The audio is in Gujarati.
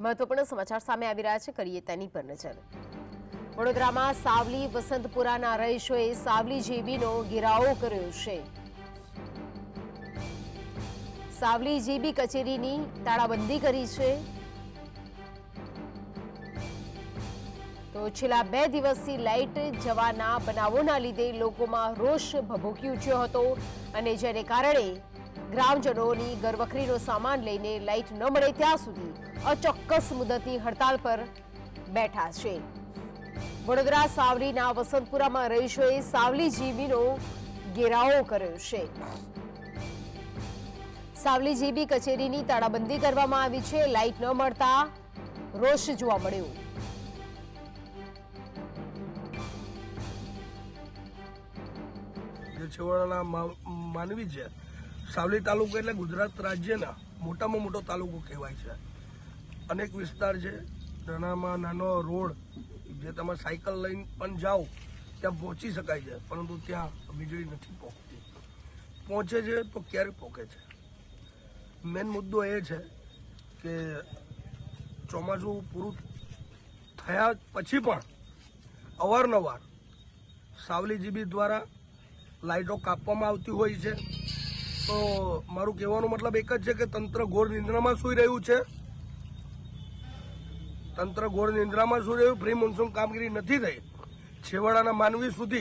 મહત્વપૂર્ણ સમાચાર સામે આવી રહ્યા છે, કરીએ તેની પર નજર। વડોદરામાં સાવલી વસંતપુરાના રહીશોએ સાવલી જીબીનો ઘેરાવો કર્યો છે। સાવલી જીબી કચેરીની તાળાબંધી કરી છે। તો છેલ્લા 2 દિવસથી લાઇટ જવાના બનાવોના લીધે લોકોમાં રોષ ભભૂકી ઉઠ્યો હતો અને જેને કારણે ગ્રામજનોની ઘરવખરીનો સામાન લઈને લાઇટ ન મળે ત્યાં સુધી અચોક્કસ મુદતની હડતાલ પર બેઠા છે। વડોદરા સાવલીના વસંતપુરામાં રહીશોએ સાવલી જીબીનો ઘેરાવો કર્યો છે। સાવલી જીબી કચેરીની તાળાબંધી કરવામાં આવી છે। લાઇટ ન મળતા રોષ જોવા મળ્યો। છેવાડાના માનવી છે। સાવલી તાલુકો એટલે ગુજરાત રાજ્યના મોટામાં મોટો તાલુકો કહેવાય છે। અનેક વિસ્તાર છે, નાનામાં નાનો રોડ જે તમે સાયકલ લઈને પણ જાઓ ત્યાં પહોંચી શકાય છે, પરંતુ ત્યાં વીજળી નથી પહોંચતી। પહોંચે છે તો ક્યારે પહોંચે છે? મેન મુદ્દો એ છે કે ચોમાસું પૂરું થયા પછી પણ અવારનવાર સાવલી જીબી દ્વારા લાઇટો કાપવામાં આવતી હોય છે। તો મારું કહેવાનો મતલબ એક જ છે કે તંત્ર ઘોર નિંદ્રામાં સૂઈ રહ્યું છે। તંત્ર ઘોર નિંદ્રામાં સૂઈ રહ્યું, પ્રી મોન્સૂન કામગીરી નથી થઈ, છેવાડાના માનવી સુધી